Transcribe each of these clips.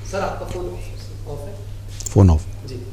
Sir आपका phone of है? Phone of जी।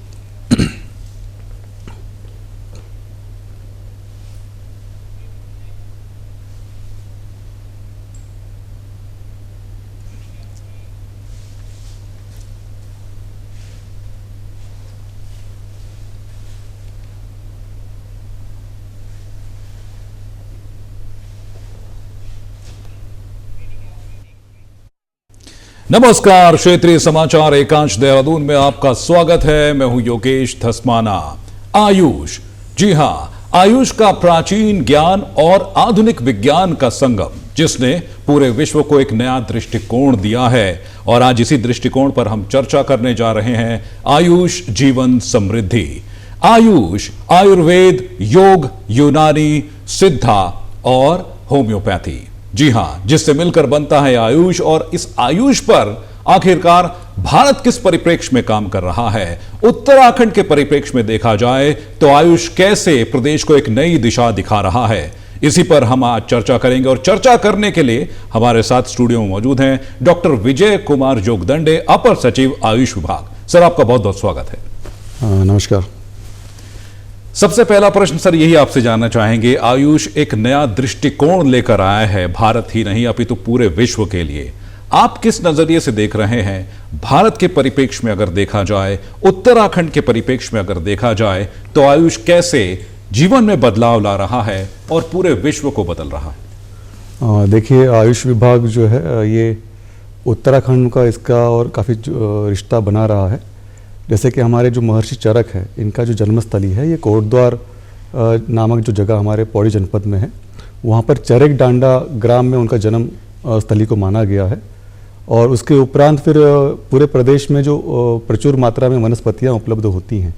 नमस्कार, क्षेत्रीय समाचार एकांश देहरादून में आपका स्वागत है। मैं हूं योगेश धस्माना। आयुष, जी हां, आयुष का प्राचीन ज्ञान और आधुनिक विज्ञान का संगम, जिसने पूरे विश्व को एक नया दृष्टिकोण दिया है। और आज इसी दृष्टिकोण पर हम चर्चा करने जा रहे हैं। आयुष जीवन समृद्धि। आयुष आयुर्वेद, योग, यूनानी, सिद्धा और होम्योपैथी, जी हां, जिससे मिलकर बनता है आयुष। और इस आयुष पर आखिरकार भारत किस परिप्रेक्ष्य में काम कर रहा है? उत्तराखंड के परिप्रेक्ष्य में देखा जाए तो आयुष कैसे प्रदेश को एक नई दिशा दिखा रहा है, इसी पर हम आज चर्चा करेंगे। और चर्चा करने के लिए हमारे साथ स्टूडियो में मौजूद हैं डॉक्टर विजय कुमार जोगदंडे, अपर सचिव आयुष विभाग। सर, आपका बहुत बहुत स्वागत है। नमस्कार। सबसे पहला प्रश्न सर यही आपसे जानना चाहेंगे, आयुष एक नया दृष्टिकोण लेकर आया है, भारत ही नहीं अपितु पूरे विश्व के लिए। आप किस नजरिए से देख रहे हैं? भारत के परिप्रेक्ष्य में अगर देखा जाए, उत्तराखंड के परिप्रेक्ष्य में अगर देखा जाए, तो आयुष कैसे जीवन में बदलाव ला रहा है और पूरे विश्व को बदल रहा है? देखिए, आयुष विभाग जो है ये उत्तराखंड का इसका और काफ़ी रिश्ता बना रहा है। जैसे कि हमारे जो महर्षि चरक है, इनका जो जन्मस्थली है ये कोटद्वार नामक जो जगह हमारे पौड़ी जनपद में है, वहाँ पर चरक डांडा ग्राम में उनका जन्म स्थली को माना गया है। और उसके उपरांत फिर पूरे प्रदेश में जो प्रचुर मात्रा में वनस्पतियाँ उपलब्ध होती हैं,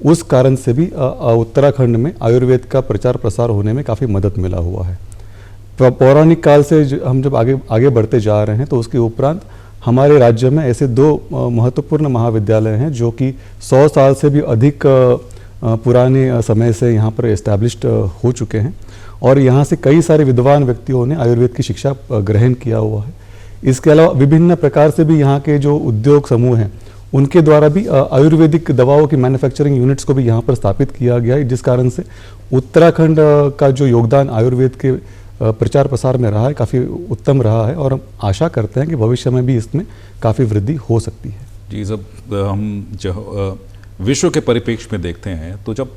उस कारण से भी उत्तराखंड में आयुर्वेद का प्रचार प्रसार होने में काफ़ी मदद मिला हुआ है। पौराणिक काल से हम जब आगे बढ़ते जा रहे हैं, तो उसके उपरांत हमारे राज्य में ऐसे दो महत्वपूर्ण महाविद्यालय हैं जो कि 100 साल से भी अधिक पुराने समय से यहाँ पर एस्टैब्लिश्ड हो चुके हैं। और यहाँ से कई सारे विद्वान व्यक्तियों ने आयुर्वेद की शिक्षा ग्रहण किया हुआ है। इसके अलावा विभिन्न प्रकार से भी यहाँ के जो उद्योग समूह हैं, उनके द्वारा भी आयुर्वेदिक दवाओं की मैन्युफैक्चरिंग यूनिट्स को भी यहाँ पर स्थापित किया गया है, जिस कारण से उत्तराखंड का जो योगदान आयुर्वेद के प्रचार प्रसार में रहा है, काफ़ी उत्तम रहा है। और हम आशा करते हैं कि भविष्य में भी इसमें काफ़ी वृद्धि हो सकती है। जी, जब हम जो विश्व के परिप्रेक्ष्य में देखते हैं, तो जब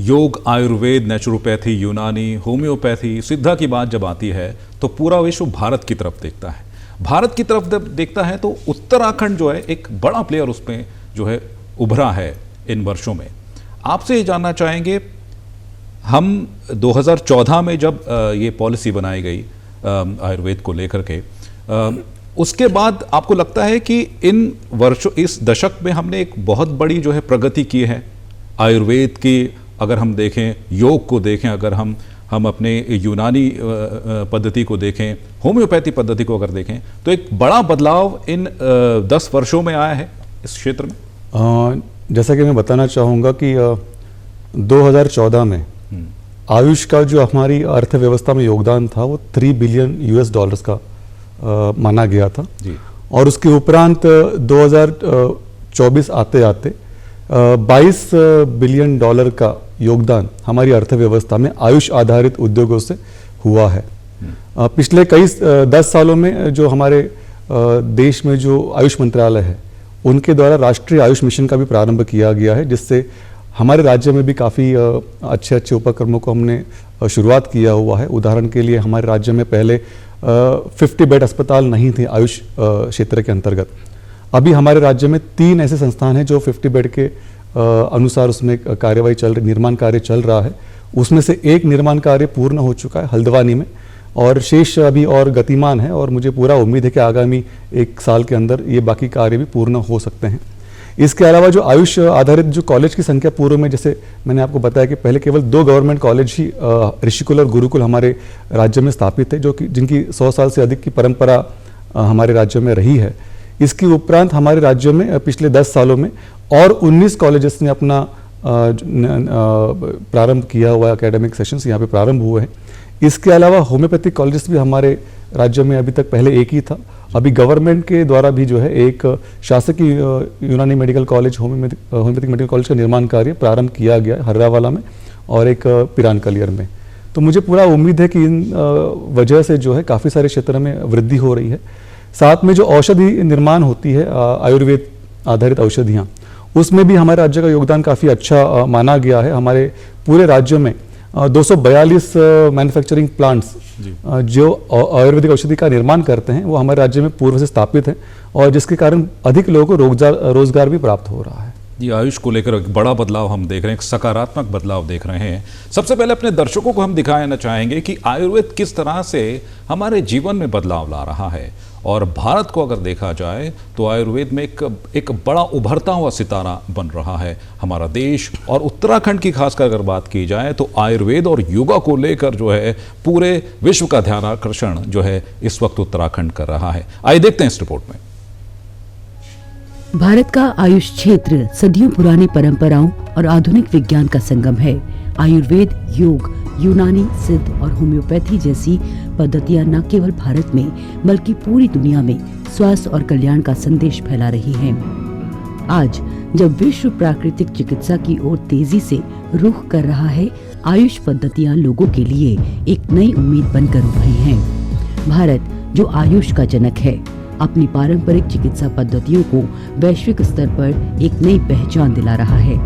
योग, आयुर्वेद, नेचुरोपैथी, यूनानी, होम्योपैथी, सिद्धा की बात जब आती है, तो पूरा विश्व भारत की तरफ देखता है। भारत की तरफ जब देखता है तो उत्तराखंड जो है एक बड़ा प्लेयर उसमें जो है उभरा है इन वर्षों में। आपसे ये जानना चाहेंगे, हम 2014 में जब ये पॉलिसी बनाई गई आयुर्वेद को लेकर के, उसके बाद आपको लगता है कि इन वर्षों, इस दशक में हमने एक बहुत बड़ी जो है प्रगति की है आयुर्वेद की? अगर हम देखें, योग को देखें, अगर हम अपने यूनानी पद्धति को देखें, होम्योपैथी पद्धति को अगर देखें, तो एक बड़ा बदलाव इन 10 वर्षों में आया है इस क्षेत्र में। जैसा कि मैं बताना चाहूँगा कि 2014 में आयुष का जो हमारी अर्थव्यवस्था में योगदान था वो $3 बिलियन का माना गया था जी। और उसके उपरांत 2024 आते आते $22 बिलियन का योगदान हमारी अर्थव्यवस्था में आयुष आधारित उद्योगों से हुआ है। पिछले कई 10 सालों में जो हमारे देश में जो आयुष मंत्रालय है, उनके द्वारा राष्ट्रीय आयुष मिशन का भी प्रारंभ किया गया है, जिससे हमारे राज्य में भी काफ़ी अच्छे अच्छे उपक्रमों को हमने शुरुआत किया हुआ है। उदाहरण के लिए हमारे राज्य में पहले 50 बेड अस्पताल नहीं थे आयुष क्षेत्र के अंतर्गत। अभी हमारे राज्य में 3 ऐसे संस्थान हैं जो 50 बेड के अनुसार उसमें कार्यवाही निर्माण कार्य चल रहा है। उसमें से एक निर्माण कार्य पूर्ण हो चुका है हल्द्वानी में, और शेष अभी और गतिमान है। और मुझे पूरा उम्मीद है कि आगामी 1 साल के अंदर ये बाकी कार्य भी पूर्ण हो सकते हैं। इसके अलावा जो आयुष आधारित जो कॉलेज की संख्या पूर्व में, जैसे मैंने आपको बताया कि पहले केवल 2 गवर्नमेंट कॉलेज ही ऋषिकुल और गुरुकुल हमारे राज्य में स्थापित है, जो कि जिनकी 100 साल से अधिक की परंपरा हमारे राज्य में रही है। इसके उपरांत हमारे राज्य में पिछले 10 सालों में और 19 कॉलेजेस ने अपना प्रारंभ किया हुआ, एकेडमिक सेशंस यहाँ पे प्रारंभ हुए हैं। इसके अलावा होम्योपैथिक कॉलेजेस भी हमारे राज्य में अभी तक पहले एक ही था, अभी गवर्नमेंट के द्वारा भी जो है एक शासकीय यूनानी medical college homeopathic medical college का निर्माण कार्य प्रारंभ किया गया है हर्रावाला में और एक पिरानकलियर में। तो मुझे पूरा उम्मीद है कि इन वजह से जो है काफ़ी सारे क्षेत्र में वृद्धि हो रही है। साथ में जो औषधि निर्माण होती है आयुर्वेद आधारित औषधियाँ, उसमें भी हमारे राज्य का योगदान काफ़ी अच्छा माना गया है। हमारे पूरे राज्य में 242 मैन्युफैक्चरिंग प्लांट्स जो आयुर्वेदिक औषधि का निर्माण करते हैं वो हमारे राज्य में पूर्व से स्थापित हैं और जिसके कारण अधिक लोगों को रोजगार भी प्राप्त हो रहा है। ये आयुष को लेकर एक बड़ा बदलाव हम देख रहे हैं, एक सकारात्मक बदलाव देख रहे हैं। सबसे पहले अपने दर्शकों को हम दिखाना चाहेंगे कि आयुर्वेद किस तरह से हमारे जीवन में बदलाव ला रहा है। और भारत को अगर देखा जाए तो आयुर्वेद में एक बड़ा उभरता हुआ सितारा बन रहा है हमारा देश। और उत्तराखंड की खासकर अगर बात की जाए तो आयुर्वेद और योगा को लेकर जो है पूरे विश्व का ध्यान आकर्षण जो है इस वक्त उत्तराखंड कर रहा है। आइए देखते हैं इस रिपोर्ट में। भारत का आयुष क्षेत्र सदियों पुरानी परंपराओं और आधुनिक विज्ञान का संगम है। आयुर्वेद, योग, यूनानी, सिद्ध और होम्योपैथी जैसी पद्धतियां न केवल भारत में बल्कि पूरी दुनिया में स्वास्थ्य और कल्याण का संदेश फैला रही हैं। आज जब विश्व प्राकृतिक चिकित्सा की ओर तेजी से रुख कर रहा है, आयुष पद्धतियां लोगों के लिए एक नई उम्मीद बनकर उभरी हैं। भारत जो आयुष का जनक है, अपनी पारंपरिक चिकित्सा पद्धतियों को वैश्विक स्तर पर एक नई पहचान दिला रहा है।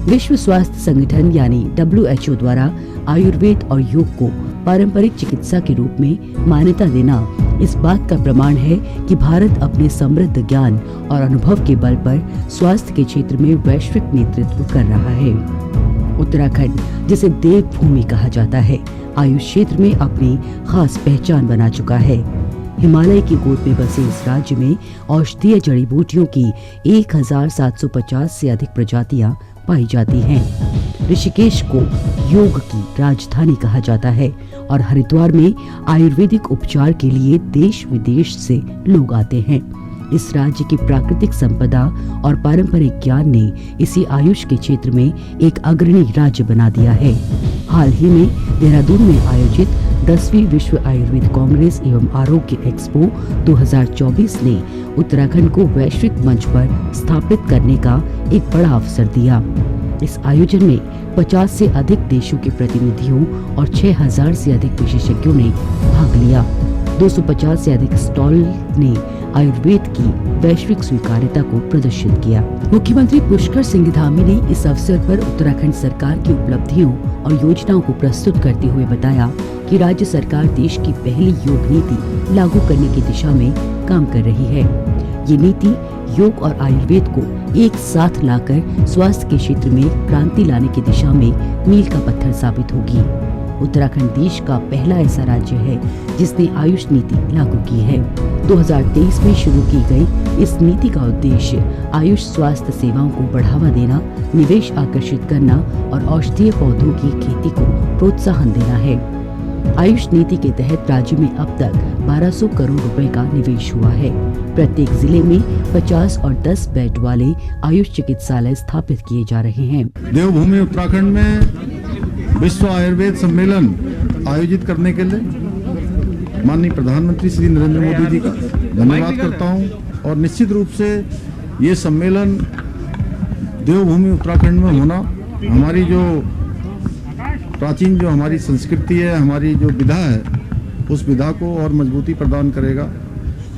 विश्व स्वास्थ्य संगठन यानी WHO द्वारा आयुर्वेद और योग को पारंपरिक चिकित्सा के रूप में मान्यता देना इस बात का प्रमाण है कि भारत अपने समृद्ध ज्ञान और अनुभव के बल पर स्वास्थ्य के क्षेत्र में वैश्विक नेतृत्व कर रहा है। उत्तराखंड, जिसे देवभूमि कहा जाता है, आयुष क्षेत्र में अपनी खास पहचान बना चुका है। हिमालय की गोद में बसे इस राज्य में औषधीय जड़ी बूटियों की 1750 से अधिक प्रजातियां पाई जाती हैं। ऋषिकेश को योग की राजधानी कहा जाता है और हरिद्वार में आयुर्वेदिक उपचार के लिए देश विदेश से लोग आते हैं। इस राज्य की प्राकृतिक संपदा और पारंपरिक ज्ञान ने इसे आयुष के क्षेत्र में एक अग्रणी राज्य बना दिया है। हाल ही में देहरादून में आयोजित 10वीं विश्व आयुर्वेद कांग्रेस एवं आरोग्य एक्सपो 2024 ने उत्तराखंड को वैश्विक मंच पर स्थापित करने का एक बड़ा अवसर दिया। इस आयोजन में 50 से अधिक देशों के प्रतिनिधियों और 6000 से अधिक विशेषज्ञों ने भाग लिया। 250 से अधिक स्टॉल ने आयुर्वेद की वैश्विक स्वीकार्यता को प्रदर्शित किया। मुख्यमंत्री पुष्कर सिंह धामी ने इस अवसर पर उत्तराखंड सरकार की उपलब्धियों और योजनाओं को प्रस्तुत करते हुए बताया कि राज्य सरकार देश की पहली योग नीति लागू करने की दिशा में काम कर रही है। ये नीति योग और आयुर्वेद को एक साथ लाकर स्वास्थ्य के क्षेत्र में क्रांति लाने की दिशा में मील का पत्थर साबित होगी। उत्तराखंड देश का पहला ऐसा राज्य है जिसने आयुष नीति लागू की है। 2023 में शुरू की गई इस नीति का उद्देश्य आयुष स्वास्थ्य सेवाओं को बढ़ावा देना, निवेश आकर्षित करना और औषधीय पौधों की खेती को प्रोत्साहन देना है। आयुष नीति के तहत राज्य में अब तक 1200 करोड़ रुपए का निवेश हुआ है। प्रत्येक जिले में 50 और 10 बेड वाले आयुष चिकित्सालय स्थापित किए जा रहे हैं। देवभूमि उत्तराखंड में विश्व आयुर्वेद सम्मेलन आयोजित करने के लिए माननीय प्रधानमंत्री श्री नरेंद्र मोदी जी का धन्यवाद करता हूं। और निश्चित रूप से ये सम्मेलन देवभूमि उत्तराखंड में होना हमारी जो प्राचीन जो हमारी संस्कृति है, हमारी जो विधा है, उस विधा को और मजबूती प्रदान करेगा,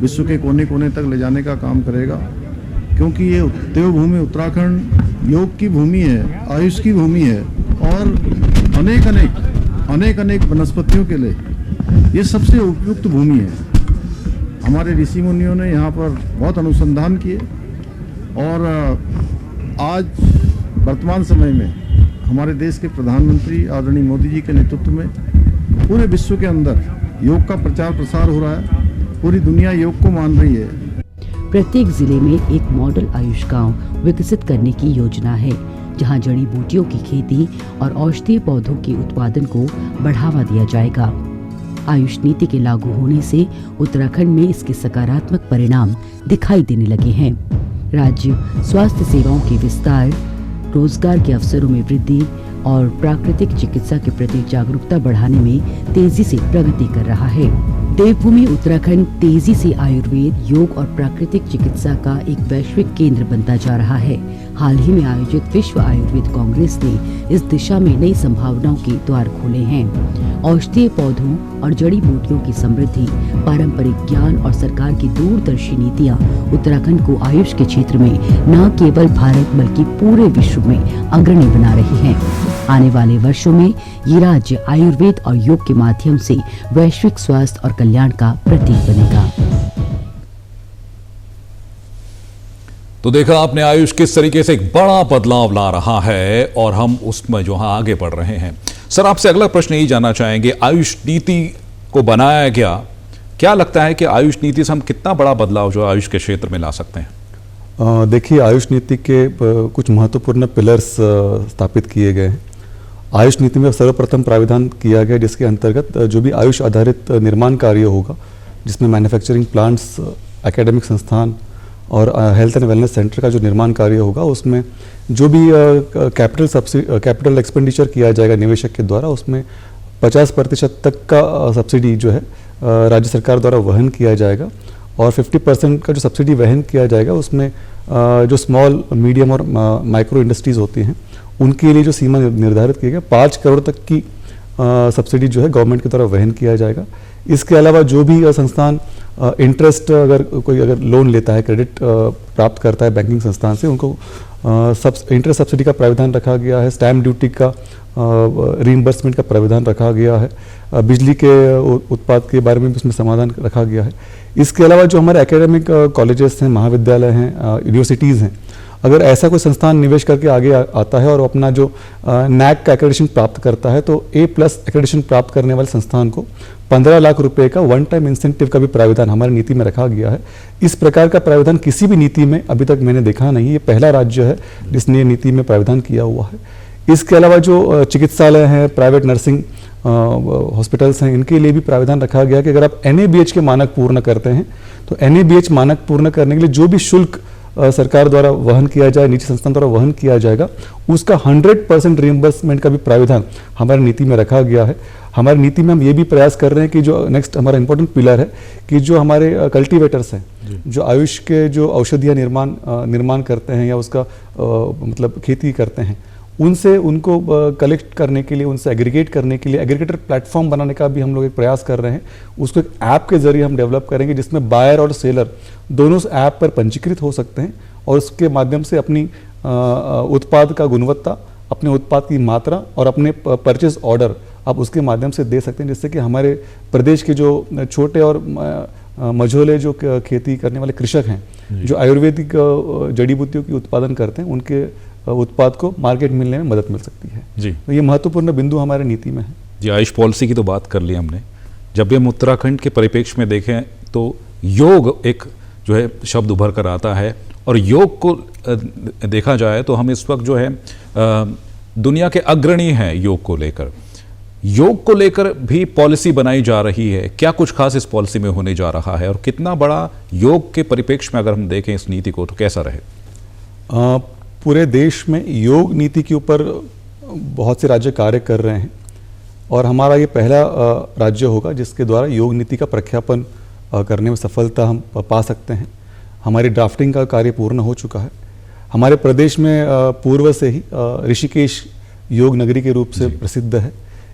विश्व के कोने कोने तक ले जाने का काम करेगा। क्योंकि ये देवभूमि उत्तराखंड योग की भूमि है, आयुष की भूमि है और अनेक वनस्पतियों के लिए ये सबसे उपयुक्त भूमि है। हमारे ऋषि मुनियों ने यहाँ पर बहुत अनुसंधान किए और आज वर्तमान समय में हमारे देश के प्रधानमंत्री आदरणीय मोदी जी के नेतृत्व में पूरे विश्व के अंदर योग का प्रचार प्रसार हो रहा है। पूरी दुनिया योग को मान रही है। प्रत्येक जिले में एक मॉडल आयुष गांव विकसित करने की योजना है, जहां जड़ी बूटियों की खेती और औषधीय पौधों के उत्पादन को बढ़ावा दिया जाएगा। आयुष नीति के लागू होने से उत्तराखंड में इसके सकारात्मक परिणाम दिखाई देने लगे हैं। राज्य स्वास्थ्य सेवाओं के विस्तार, रोजगार के अवसरों में वृद्धि और प्राकृतिक चिकित्सा के प्रति जागरूकता बढ़ाने में तेजी से प्रगति कर रहा है। देवभूमि उत्तराखंड तेजी से आयुर्वेद, योग और प्राकृतिक चिकित्सा का एक वैश्विक केंद्र बनता जा रहा है। हाल ही में आयोजित विश्व आयुर्वेद कांग्रेस ने इस दिशा में नई संभावनाओं के द्वार खोले हैं। औषधीय पौधों और जड़ी बूटियों की समृद्धि, पारंपरिक ज्ञान और सरकार की दूरदर्शी नीतियां उत्तराखंड को आयुष के क्षेत्र में न केवल भारत बल्कि पूरे विश्व में अग्रणी बना रही हैं। आने वाले वर्षों में ये राज्य आयुर्वेद और योग के माध्यम से वैश्विक स्वास्थ्य और कल्याण का प्रतीक बनेगा। तो देखा आपने आयुष किस तरीके से एक बड़ा बदलाव ला रहा है और हम उसमें जो है आगे बढ़ रहे हैं। सर, आपसे अगला प्रश्न यही जानना चाहेंगे, आयुष नीति को बनाया गया, क्या लगता है कि आयुष नीति से हम कितना बड़ा बदलाव जो आयुष के क्षेत्र में ला सकते हैं? देखिए, आयुष नीति के कुछ महत्वपूर्ण पिलर्स स्थापित किए गए हैं। आयुष नीति में सर्वप्रथम प्राविधान किया गया जिसके अंतर्गत जो भी आयुष आधारित निर्माण कार्य होगा, जिसमें मैन्युफैक्चरिंग प्लांट्स, एकेडमिक संस्थान और हेल्थ एंड वेलनेस सेंटर का जो निर्माण कार्य होगा, उसमें जो भी कैपिटल एक्सपेंडिचर किया जाएगा निवेशक के द्वारा, उसमें 50% तक का सब्सिडी जो है राज्य सरकार द्वारा वहन किया जाएगा। और 50% का जो सब्सिडी वहन किया जाएगा उसमें जो स्मॉल, मीडियम और माइक्रो इंडस्ट्रीज़ होती हैं उनके लिए जो सीमा निर्धारित की गई 5 करोड़ तक की सब्सिडी जो है गवर्नमेंट के द्वारा वहन किया जाएगा। इसके अलावा जो भी संस्थान इंटरेस्ट अगर लोन लेता है, क्रेडिट प्राप्त करता है बैंकिंग संस्थान से, उनको इंटरेस्ट सब्सिडी का प्रावधान रखा गया है। स्टैम्प ड्यूटी का रीइंबर्समेंट का प्रावधान रखा गया है। बिजली के उत्पाद के बारे में भी उसमें समाधान रखा गया है। इसके अलावा जो हमारे एकेडमिक कॉलेजेस हैं, महाविद्यालय हैं, यूनिवर्सिटीज़ हैं, अगर ऐसा कोई संस्थान निवेश करके आगे आता है और अपना जो नैक का एक्रेडिटेशन प्राप्त करता है, तो A+ एक्रेडिटेशन प्राप्त करने वाले संस्थान को 15 लाख रुपए का वन टाइम इंसेंटिव का भी प्रावधान हमारी नीति में रखा गया है। इस प्रकार का प्रावधान किसी भी नीति में अभी तक मैंने देखा नहीं, ये पहला राज्य है जिसने नीति में प्रावधान किया हुआ है। इसके अलावा जो चिकित्सालय हैं, प्राइवेट नर्सिंग हॉस्पिटल्स हैं, इनके लिए भी प्रावधान रखा गया कि अगर आप NABH के मानक पूर्ण करते हैं तो NABH मानक पूर्ण करने के लिए जो भी शुल्क सरकार द्वारा वहन किया जाए, निजी संस्थान द्वारा वहन किया जाएगा, उसका 100% रिइंबर्समेंट का भी प्रावधान हमारी नीति में रखा गया है। हमारी नीति में हम ये भी प्रयास कर रहे हैं कि जो नेक्स्ट हमारा इंपॉर्टेंट पिलर है कि जो हमारे कल्टीवेटर्स हैं, जो आयुष के जो औषधियाँ निर्माण करते हैं या उसका मतलब खेती करते हैं, उनसे उनको कलेक्ट करने के लिए, उनसे एग्रीगेट करने के लिए एग्रीगेटर प्लेटफॉर्म बनाने का भी हम लोग एक प्रयास कर रहे हैं। उसको एक ऐप के जरिए हम डेवलप करेंगे जिसमें बायर और सेलर दोनों उस ऐप पर पंजीकृत हो सकते हैं और उसके माध्यम से अपनी उत्पाद का गुणवत्ता, अपने उत्पाद की मात्रा और अपने परचेज ऑर्डर आप उसके माध्यम से दे सकते हैं, जिससे कि हमारे प्रदेश के जो छोटे और मझोले जो खेती करने वाले कृषक हैं, जो आयुर्वेदिक जड़ी बूटियों की उत्पादन करते हैं, उनके उत्पाद को मार्केट मिलने में मदद मिल सकती है जी। तो ये महत्वपूर्ण बिंदु हमारे नीति में है जी। आयुष पॉलिसी की तो बात कर ली हमने। जब भी हम उत्तराखंड के परिप्रेक्ष्य में देखें तो योग एक जो है शब्द उभर कर आता है, और योग को देखा जाए तो हम इस वक्त जो है दुनिया के अग्रणी हैं योग को लेकर। योग को लेकर भी पॉलिसी बनाई जा रही है, क्या कुछ खास इस पॉलिसी में होने जा रहा है और कितना बड़ा योग के परिप्रेक्ष्य में अगर हम देखें इस नीति को तो कैसा रहे? पूरे देश में योग नीति के ऊपर बहुत से राज्य कार्य कर रहे हैं और हमारा ये पहला राज्य होगा जिसके द्वारा योग नीति का प्रख्यापन करने में सफलता हम पा सकते हैं। हमारी ड्राफ्टिंग का कार्य पूर्ण हो चुका है। हमारे प्रदेश में पूर्व से ही ऋषिकेश योग नगरी के रूप से प्रसिद्ध है।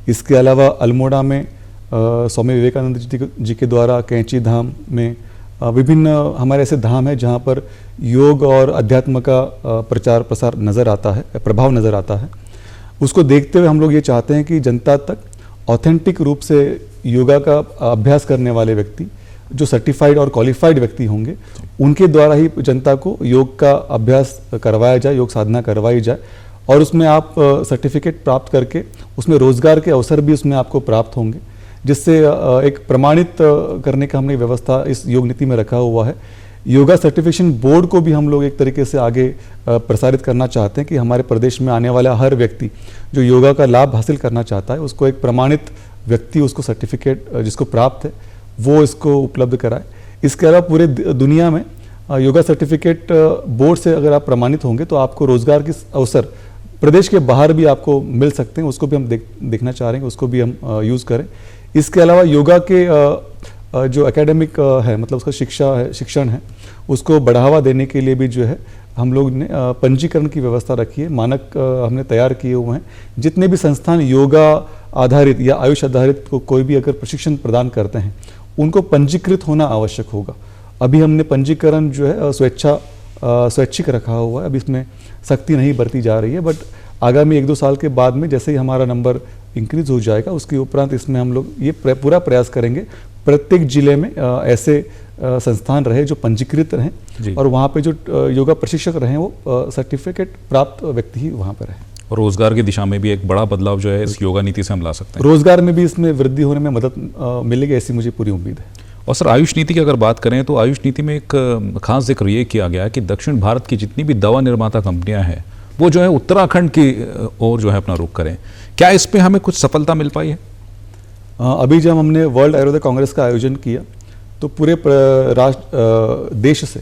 इसके अलावा अल्मोड़ा में स्वामी विवेकानंद जी के द्वारा कैंची धाम में विभिन्न हमारे ऐसे धाम हैं जहाँ पर योग और अध्यात्म का प्रचार प्रसार नज़र आता है, प्रभाव नज़र आता है। उसको देखते हुए हम लोग ये चाहते हैं कि जनता तक ऑथेंटिक रूप से योगा का अभ्यास करने वाले व्यक्ति, जो सर्टिफाइड और क्वालिफाइड व्यक्ति होंगे, उनके द्वारा ही जनता को योग का अभ्यास करवाया जाए, योग साधना करवाई जाए और उसमें आप सर्टिफिकेट प्राप्त करके उसमें रोजगार के अवसर भी उसमें आपको प्राप्त होंगे, जिससे एक प्रमाणित करने का हमने व्यवस्था इस योग नीति में रखा हुआ है। योगा सर्टिफिकेशन बोर्ड को भी हम लोग एक तरीके से आगे प्रसारित करना चाहते हैं कि हमारे प्रदेश में आने वाला हर व्यक्ति जो योगा का लाभ हासिल करना चाहता है उसको एक प्रमाणित व्यक्ति उसको सर्टिफिकेट जिसको प्राप्त है वो इसको उपलब्ध कराए। इसके अलावा पूरे दुनिया में योगा सर्टिफिकेट बोर्ड से अगर आप प्रमाणित होंगे तो आपको रोजगार के अवसर प्रदेश के बाहर भी आपको मिल सकते हैं, उसको भी हम देखना चाह रहे हैं, उसको भी हम यूज़ करें। इसके अलावा योगा के जो एकेडमिक है, मतलब उसका शिक्षण है, उसको बढ़ावा देने के लिए भी जो है हम लोग ने पंजीकरण की व्यवस्था रखी है। मानक हमने तैयार किए हुए हैं। जितने भी संस्थान योगा आधारित या आयुष आधारित को कोई भी अगर प्रशिक्षण प्रदान करते हैं, उनको पंजीकृत होना आवश्यक होगा। अभी हमने पंजीकरण जो है स्वैच्छिक रखा हुआ है, अभी इसमें सख्ती नहीं बरती जा रही है। बट आगामी 1-2 साल के बाद में जैसे ही हमारा नंबर इंक्रीज हो जाएगा, उसके उपरांत इसमें हम लोग ये पूरा प्रयास करेंगे प्रत्येक जिले में ऐसे संस्थान रहे जो पंजीकृत रहें और वहाँ पे जो योगा प्रशिक्षक रहें वो सर्टिफिकेट प्राप्त व्यक्ति ही वहाँ पर रहें। और रोजगार की दिशा में भी एक बड़ा बदलाव जो है इस योगा नीति से हम ला सकते हैं। रोजगार में भी इसमें वृद्धि होने में मदद मिलेगी, ऐसी मुझे पूरी उम्मीद है। और सर, आयुष नीति की अगर बात करें तो आयुष नीति में एक खास जिक्र ये किया गया है कि दक्षिण भारत की जितनी भी दवा निर्माता कंपनियां हैं वो जो है उत्तराखंड की ओर जो है अपना रुख करें। क्या इस पे हमें कुछ सफलता मिल पाई है? अभी जब हमने वर्ल्ड आयुर्वेद कांग्रेस का आयोजन किया तो पूरे देश से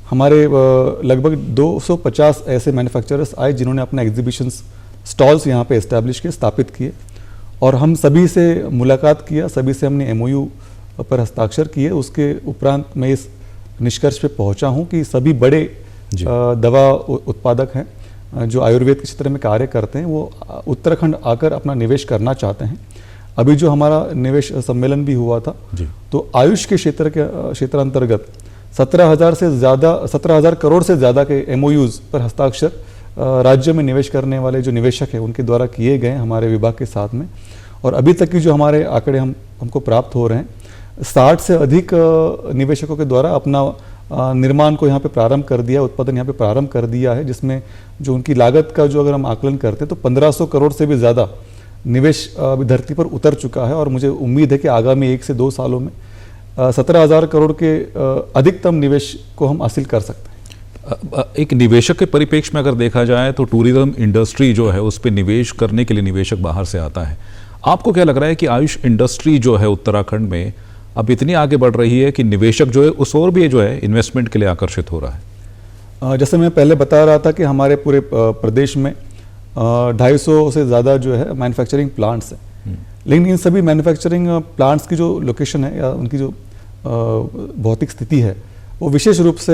हमारे लगभग 250 ऐसे मैन्युफैक्चरर्स आए जिन्होंने अपने एग्जीबिशंस स्टॉल्स यहाँ पे एस्टैब्लिश किए, स्थापित किए, और हम सभी से मुलाकात किया, सभी से हमने MOU पर हस्ताक्षर किए। उसके उपरांत मैं इस निष्कर्ष पे पहुंचा हूं कि सभी बड़े दवा उत्पादक हैं जो आयुर्वेद के क्षेत्र में कार्य करते हैं, वो उत्तराखंड आकर अपना निवेश करना चाहते हैं। अभी जो हमारा निवेश सम्मेलन भी हुआ था, तो आयुष के क्षेत्र अंतर्गत 17,000 करोड़ से ज़्यादा के MOUs पर हस्ताक्षर राज्य में निवेश करने वाले जो निवेशक हैं उनके द्वारा किए गए हमारे विभाग के साथ में। और अभी तक की जो हमारे आंकड़े हमको प्राप्त हो रहे हैं, 60 से अधिक निवेशकों के द्वारा अपना निर्माण को यहाँ पे प्रारंभ कर दिया, उत्पादन यहाँ पे प्रारंभ कर दिया है, जिसमें जो उनकी लागत का जो अगर हम आकलन करते हैं तो 1500 करोड़ से भी ज़्यादा निवेश अभी धरती पर उतर चुका है। और मुझे उम्मीद है कि आगामी 1 से 2 सालों में 17,000 करोड़ के अधिकतम निवेश को हम हासिल कर सकते हैं। एक निवेशक के परिप्रेक्ष्य में अगर देखा जाए तो टूरिज्म इंडस्ट्री जो है उस पर निवेश करने के लिए निवेशक बाहर से आता है। आपको क्या लग रहा है कि आयुष इंडस्ट्री जो है उत्तराखंड में अब इतनी आगे बढ़ रही है कि निवेशक जो है उस ओर भी जो है इन्वेस्टमेंट के लिए आकर्षित हो रहा है? जैसे मैं पहले बता रहा था कि हमारे पूरे प्रदेश में 250 से ज़्यादा जो है मैन्युफैक्चरिंग प्लांट्स हैं, लेकिन इन सभी मैन्युफैक्चरिंग प्लांट्स की जो लोकेशन है या उनकी जो भौतिक स्थिति है वो विशेष रूप से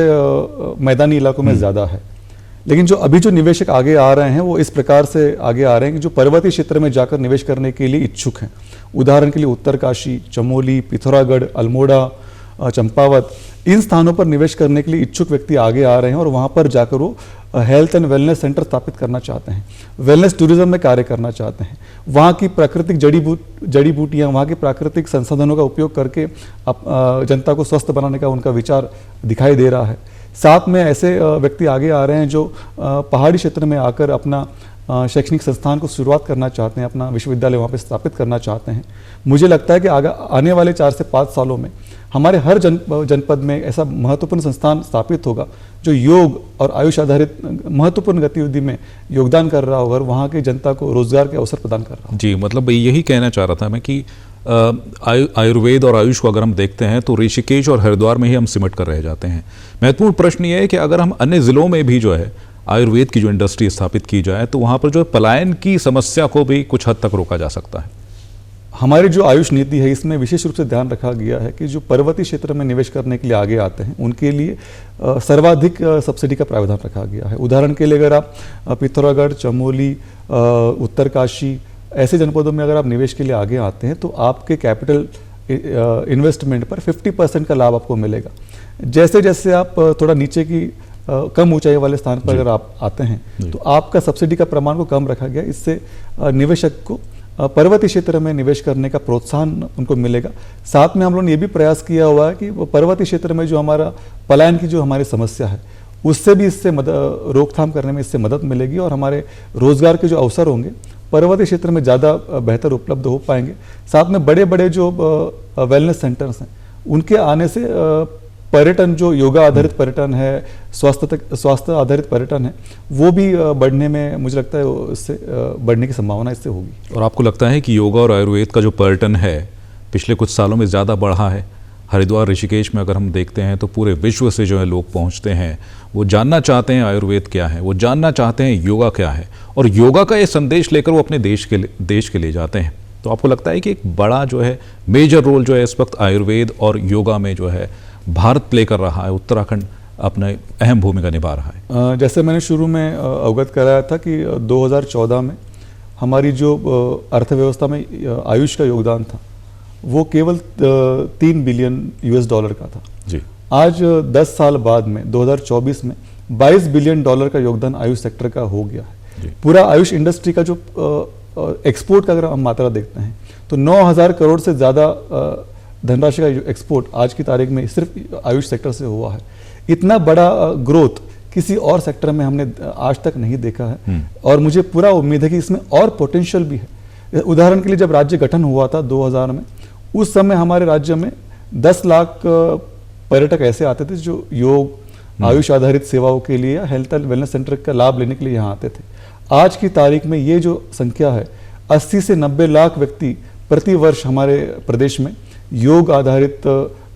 मैदानी इलाकों में ज़्यादा है। लेकिन जो अभी जो निवेशक आगे आ रहे हैं वो इस प्रकार से आगे आ रहे हैं कि जो पर्वतीय क्षेत्र में जाकर निवेश करने के लिए इच्छुक हैं। उदाहरण के लिए उत्तरकाशी, चमोली, पिथौरागढ़, अल्मोड़ा, चंपावत, इन स्थानों पर निवेश करने के लिए इच्छुक व्यक्ति आगे आ रहे हैं और वहाँ पर जाकर वो हेल्थ एंड वेलनेस सेंटर स्थापित करना चाहते हैं, वेलनेस टूरिज्म में कार्य करना चाहते हैं। वहाँ की प्राकृतिक जड़ी बूटियाँ, वहाँ के प्राकृतिक संसाधनों का उपयोग करके जनता को स्वस्थ बनाने का उनका विचार दिखाई दे रहा है। साथ में ऐसे व्यक्ति आगे आ रहे हैं जो पहाड़ी क्षेत्र में आकर अपना शैक्षणिक संस्थान को शुरुआत करना चाहते हैं, अपना विश्वविद्यालय वहाँ पे स्थापित करना चाहते हैं। मुझे लगता है कि आने वाले 4 से 5 सालों में हमारे हर जनपद में ऐसा महत्वपूर्ण संस्थान स्थापित होगा जो योग और आयुष आधारित महत्वपूर्ण गतिविधि में योगदान कर रहा होगा और वहाँ की जनता को रोजगार के अवसर प्रदान कर रहा होगा। जी, मतलब यही कहना चाह रहा था मैं कि आयुर्वेद और आयुष को अगर हम देखते हैं तो ऋषिकेश और हरिद्वार में ही हम सिमट कर रह जाते हैं। महत्वपूर्ण प्रश्न ये है कि अगर हम अन्य जिलों में भी जो है आयुर्वेद की जो इंडस्ट्री स्थापित की जाए तो वहाँ पर जो पलायन की समस्या को भी कुछ हद तक रोका जा सकता है। हमारी जो आयुष नीति है इसमें विशेष रूप से ध्यान रखा गया है कि जो पर्वतीय क्षेत्र में निवेश करने के लिए आगे आते हैं उनके लिए सर्वाधिक सब्सिडी का प्रावधान रखा गया है। उदाहरण के लिए अगर आप पिथौरागढ़, चमोली, उत्तरकाशी ऐसे जनपदों में अगर आप निवेश के लिए आगे आते हैं तो आपके कैपिटल इन्वेस्टमेंट पर 50% का लाभ आपको मिलेगा। जैसे जैसे आप थोड़ा नीचे की कम ऊंचाई वाले स्थान पर अगर आप आते हैं तो आपका सब्सिडी का प्रमाण को कम रखा गया। इससे निवेशक को पर्वतीय क्षेत्र में निवेश करने का प्रोत्साहन उनको मिलेगा। साथ में हम लोगों ने ये भी प्रयास किया हुआ है कि पर्वतीय क्षेत्र में जो हमारा पलायन की जो हमारी समस्या है उससे भी इससे रोकथाम करने में इससे मदद मिलेगी और हमारे रोजगार के जो अवसर होंगे पर्वतीय क्षेत्र में ज़्यादा बेहतर उपलब्ध हो पाएंगे। साथ में बड़े बड़े जो वेलनेस सेंटर्स हैं उनके आने से पर्यटन, जो योगा आधारित पर्यटन है, स्वास्थ्य आधारित पर्यटन है, वो भी बढ़ने में मुझे लगता है इससे बढ़ने की संभावना इससे होगी। और आपको लगता है कि योगा और आयुर्वेद का जो पर्यटन है पिछले कुछ सालों में ज़्यादा बढ़ा है? हरिद्वार, ऋषिकेश में अगर हम देखते हैं तो पूरे विश्व से जो है लोग पहुंचते हैं, वो जानना चाहते हैं आयुर्वेद क्या है, वो जानना चाहते हैं योगा क्या है और योगा का ये संदेश लेकर वो अपने देश के लिए जाते हैं। तो आपको लगता है कि एक बड़ा जो है मेजर रोल जो है इस वक्त आयुर्वेद और योगा में जो है भारत प्ले कर रहा है, उत्तराखंड अपना अहम भूमिका निभा रहा है? जैसे मैंने शुरू में अवगत कराया था कि 2014 में हमारी जो अर्थव्यवस्था में आयुष का योगदान था वो केवल 3 बिलियन US डॉलर का था। जी। आज 10 साल बाद में 2024 में 22 बिलियन डॉलर का योगदान आयुष सेक्टर का हो गया है। पूरा आयुष इंडस्ट्री का जो एक्सपोर्ट का अगर हम मात्रा देखते हैं तो 9,000 करोड़ से ज़्यादा धनराशि का एक्सपोर्ट आज की तारीख में सिर्फ आयुष सेक्टर से हुआ है। इतना बड़ा ग्रोथ किसी और सेक्टर में हमने आज तक नहीं देखा है और मुझे पूरा उम्मीद है कि इसमें और पोटेंशियल भी है। उदाहरण के लिए जब राज्य गठन हुआ था 2000 में, उस समय हमारे राज्य में 10 लाख पर्यटक ऐसे आते थे जो योग आयुष आधारित सेवाओं के लिए या हेल्थ एंड वेलनेस सेंटर का लाभ लेने के लिए यहाँ आते थे। आज की तारीख में ये जो संख्या है 80 से 90 लाख व्यक्ति प्रति वर्ष हमारे प्रदेश में योग आधारित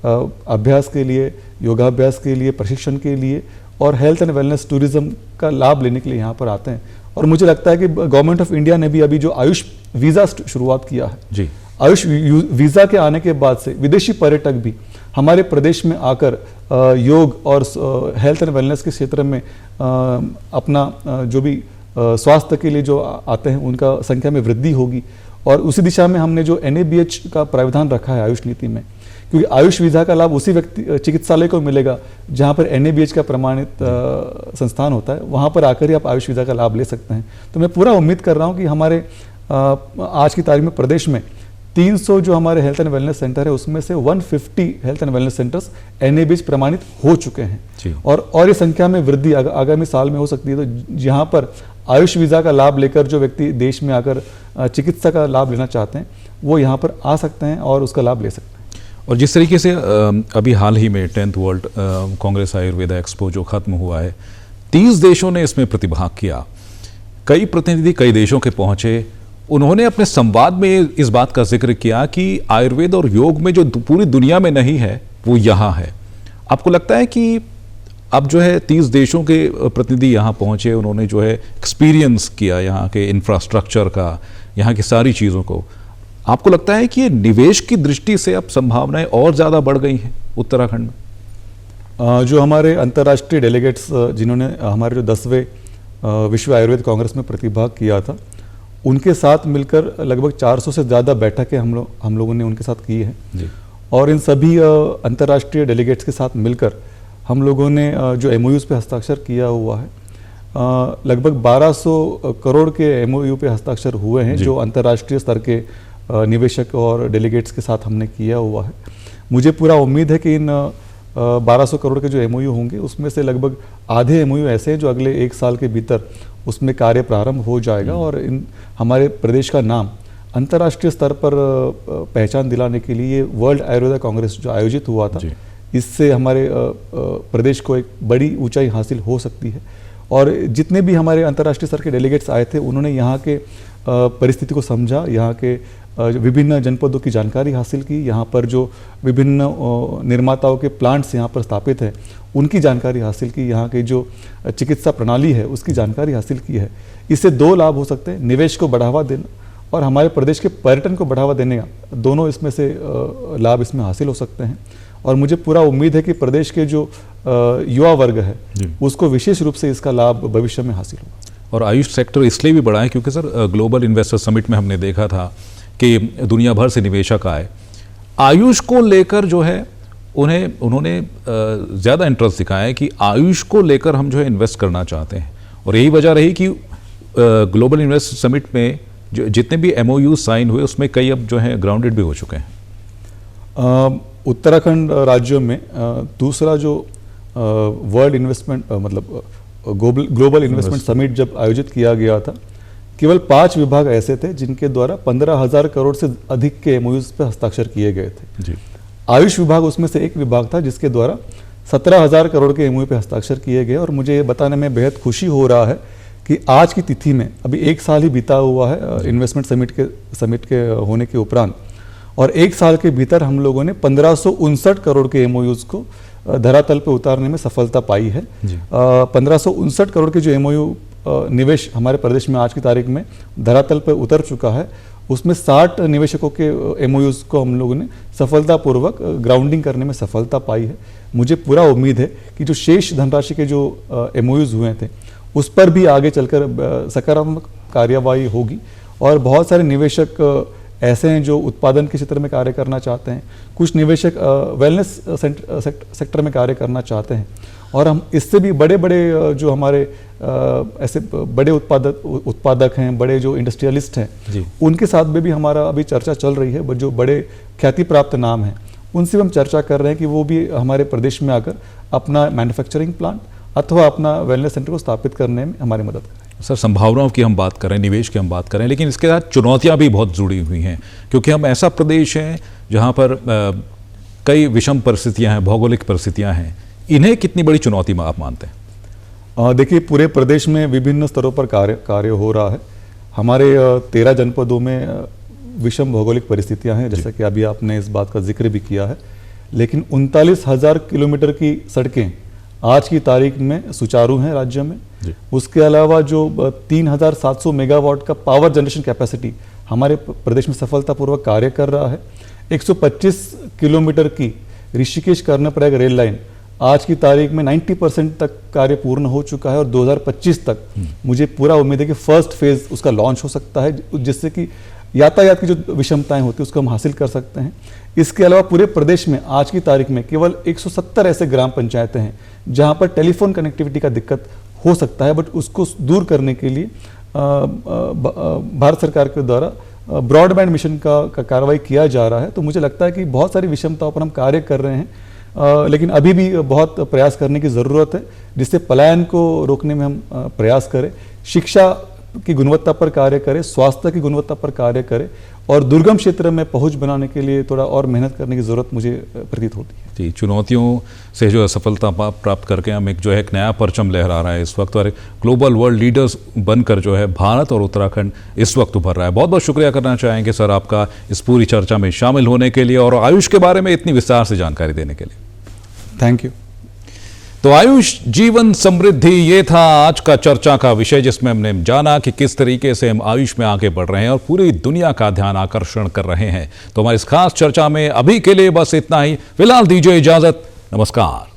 अभ्यास के लिए, योगाभ्यास के लिए, प्रशिक्षण के लिए और हेल्थ एंड वेलनेस टूरिज्म का लाभ लेने के लिए यहाँ पर आते हैं। और मुझे लगता है कि गवर्नमेंट ऑफ इंडिया ने भी अभी जो आयुष वीज़ा शुरुआत किया है जी, आयुष वीज़ा के आने के बाद से विदेशी पर्यटक भी हमारे प्रदेश में आकर योग और हेल्थ एंड वेलनेस के क्षेत्र में अपना जो भी स्वास्थ्य के लिए जो आते हैं उनका संख्या में वृद्धि होगी। और उसी दिशा में हमने जो NABH का प्रावधान रखा है आयुष नीति में, क्योंकि आयुष वीज़ा का लाभ उसी व्यक्ति चिकित्सालय को मिलेगा जहां पर NABH का प्रमाणित संस्थान होता है, वहां पर आकर ही आप आयुष वीज़ा का लाभ ले सकते हैं। तो मैं पूरा उम्मीद कर रहा हूं कि हमारे आज की तारीख में प्रदेश में 300 जो हमारे हेल्थ एंड वेलनेस सेंटर है उसमें से 150 health and wellness centres NABH प्रमाणित हो चुके हैं और ये संख्या में वृद्धि आगामी साल में हो सकती है। तो जहाँ पर आयुष वीज़ा का लाभ लेकर जो व्यक्ति देश में आकर चिकित्सा का लाभ लेना चाहते हैं वो यहाँ पर आ सकते हैं और उसका लाभ ले सकते हैं। और जिस तरीके से अभी हाल ही में 10th world Congress Ayurveda expo जो खत्म हुआ है, 30 देशों ने इसमें प्रतिभाग किया, कई प्रतिनिधि कई देशों के पहुंचे, उन्होंने अपने संवाद में इस बात का जिक्र किया कि आयुर्वेद और योग में जो पूरी दुनिया में नहीं है वो यहाँ है। आपको लगता है कि अब जो है 30 देशों के प्रतिनिधि यहाँ पहुँचे, उन्होंने जो है एक्सपीरियंस किया यहाँ के इंफ्रास्ट्रक्चर का, यहाँ की सारी चीज़ों को, आपको लगता है कि ये निवेश की दृष्टि से अब संभावनाएं और ज़्यादा बढ़ गई हैं उत्तराखंड में? जो हमारे अंतर्राष्ट्रीय डेलीगेट्स जिन्होंने हमारे जो 10वें विश्व आयुर्वेद कांग्रेस में प्रतिभाग किया था, उनके साथ मिलकर लगभग 400 से ज़्यादा बैठकें हम लोगों ने उनके साथ की है जी। और इन सभी अंतर्राष्ट्रीय डेलीगेट्स के साथ मिलकर हम लोगों ने जो MOUs पे हस्ताक्षर किया हुआ है, लगभग 1200 करोड़ के MOU पे हस्ताक्षर हुए हैं जो अंतर्राष्ट्रीय स्तर के निवेशक और डेलीगेट्स के साथ हमने किया हुआ है। मुझे पूरा उम्मीद है कि इन 1200 करोड़ के जो MOU होंगे उसमें से लगभग आधे MOU ऐसे हैं जो अगले 1 साल के भीतर उसमें कार्य प्रारंभ हो जाएगा और इन हमारे प्रदेश का नाम अंतर्राष्ट्रीय स्तर पर पहचान दिलाने के लिए वर्ल्ड आयुर्वेदा कांग्रेस जो आयोजित हुआ था, इससे हमारे प्रदेश को एक बड़ी ऊंचाई हासिल हो सकती है। और जितने भी हमारे अंतर्राष्ट्रीय स्तर के डेलीगेट्स आए थे उन्होंने यहाँ के परिस्थिति को समझा, यहाँ के विभिन्न जनपदों की जानकारी हासिल की, यहाँ पर जो विभिन्न निर्माताओं के प्लांट्स यहाँ पर स्थापित हैं उनकी जानकारी हासिल की, यहाँ की जो चिकित्सा प्रणाली है उसकी जानकारी हासिल की है। इससे 2 लाभ हो सकते हैं, निवेश को बढ़ावा देना और हमारे प्रदेश के पर्यटन को बढ़ावा देने का, दोनों इसमें से लाभ इसमें हासिल हो सकते हैं। और मुझे पूरा उम्मीद है कि प्रदेश के जो युवा वर्ग है उसको विशेष रूप से इसका लाभ भविष्य में हासिल होगा। और आयुष सेक्टर इसलिए भी बढ़ा है क्योंकि सर ग्लोबल इन्वेस्टर समिट में हमने देखा था कि दुनिया भर से निवेशक आए, आयुष को लेकर जो है उन्होंने ज़्यादा इंटरेस्ट दिखाया है कि आयुष को लेकर हम जो है इन्वेस्ट करना चाहते हैं। और यही वजह रही कि ग्लोबल इन्वेस्टर समिट में जो जितने भी MOU साइन हुए उसमें कई अब जो है ग्राउंडेड भी हो चुके हैं। उत्तराखंड राज्यों में दूसरा जो वर्ल्ड इन्वेस्टमेंट मतलब ग्लोबल इन्वेस्टमेंट समिट जब आयोजित किया गया था, केवल 5 विभाग ऐसे थे जिनके द्वारा 15,000 करोड़ से अधिक के MOUs पे हस्ताक्षर किए गए थे जी। आयुष विभाग उसमें से एक विभाग था जिसके द्वारा 17,000 करोड़ के MOU पे हस्ताक्षर किए गए। और मुझे ये बताने में बेहद खुशी हो रहा है कि आज की तिथि में अभी 1 साल ही बीता हुआ है इन्वेस्टमेंट समिट के होने के उपरांत, और 1 साल के भीतर हम लोगों ने 1559 करोड़ के MOUs को धरातल पे उतारने में सफलता पाई है। 1559 करोड़ के जो MOU निवेश हमारे प्रदेश में आज की तारीख में धरातल पर उतर चुका है उसमें 60 निवेशकों के MOUs को हम लोगों ने सफलतापूर्वक ग्राउंडिंग करने में सफलता पाई है। मुझे पूरा उम्मीद है कि जो शेष धनराशि के जो MOUs हुए थे उस पर भी आगे चलकर सकारात्मक कार्यवाही होगी और बहुत सारे निवेशक ऐसे हैं जो उत्पादन के क्षेत्र में कार्य करना चाहते हैं, कुछ निवेशक वेलनेस सेक्टर में कार्य करना चाहते हैं और हम इससे भी बड़े बड़े जो हमारे ऐसे बड़े उत्पादक हैं, बड़े जो इंडस्ट्रियलिस्ट हैं, उनके साथ में भी हमारा अभी चर्चा चल रही है। जो बड़े ख्याति प्राप्त नाम हैं उनसे भी हम चर्चा कर रहे हैं कि वो भी हमारे प्रदेश में आकर अपना मैन्युफैक्चरिंग प्लांट अथवा अपना वेलनेस सेंटर को स्थापित करने में हमारी मदद करें। सर, संभावनाओं की हम बात करें, निवेश की हम बात करें, लेकिन इसके साथ चुनौतियां भी बहुत जुड़ी हुई हैं क्योंकि हम ऐसा प्रदेश हैं जहां पर कई विषम परिस्थितियां हैं, भौगोलिक परिस्थितियां हैं। इन्हें कितनी बड़ी चुनौती आप मानते हैं? देखिए, पूरे प्रदेश में विभिन्न स्तरों पर कार्य हो रहा है। हमारे 13 जनपदों में विषम भौगोलिक परिस्थितियां हैं, जैसा कि अभी आपने इस बात का जिक्र भी किया है, लेकिन 39,000 किलोमीटर की सड़कें आज की तारीख में सुचारू हैं राज्य में। उसके अलावा जो 3,700 मेगावाट का पावर जनरेशन कैपेसिटी हमारे प्रदेश में सफलतापूर्वक कार्य कर रहा है। 125 किलोमीटर की ऋषिकेश कर्णप्रयाग रेल लाइन आज की तारीख में 90% तक कार्य पूर्ण हो चुका है और 2025 तक मुझे पूरा उम्मीद है कि फर्स्ट फेज उसका लॉन्च हो सकता है, जिससे कि यातायात की जो विषमताएं होती है उसको हम हासिल कर सकते हैं। इसके अलावा पूरे प्रदेश में आज की तारीख में केवल 170 ऐसे ग्राम पंचायतें हैं जहां पर टेलीफोन कनेक्टिविटी का दिक्कत हो सकता है, बट उसको दूर करने के लिए भारत सरकार के द्वारा ब्रॉडबैंड मिशन का कार्रवाई किया जा रहा है। तो मुझे लगता है कि बहुत सारी विषमताओं पर हम कार्य कर रहे हैं, लेकिन अभी भी बहुत प्रयास करने की ज़रूरत है जिससे पलायन को रोकने में हम प्रयास करें, शिक्षा की गुणवत्ता पर कार्य करें, स्वास्थ्य की गुणवत्ता पर कार्य करें और दुर्गम क्षेत्र में पहुंच बनाने के लिए थोड़ा और मेहनत करने की ज़रूरत मुझे प्रतीत होती है। जी, चुनौतियों से जो है सफलता प्राप्त करके हम एक नया परचम लहरा रहा है इस वक्त और ग्लोबल वर्ल्ड लीडर्स बनकर जो है भारत और उत्तराखंड इस वक्त उभर रहा है। बहुत बहुत शुक्रिया करना चाहेंगे सर आपका इस पूरी चर्चा में शामिल होने के लिए और आयुष के बारे में इतनी विस्तार से जानकारी देने के लिए। Thank you. तो आयुष जीवन समृद्धि, ये था आज का चर्चा का विषय, जिसमें हमने जाना कि किस तरीके से हम आयुष में आगे बढ़ रहे हैं और पूरी दुनिया का ध्यान आकर्षण कर रहे हैं। तो हमारी इस खास चर्चा में अभी के लिए बस इतना ही। फिलहाल दीजिए इजाजत, नमस्कार।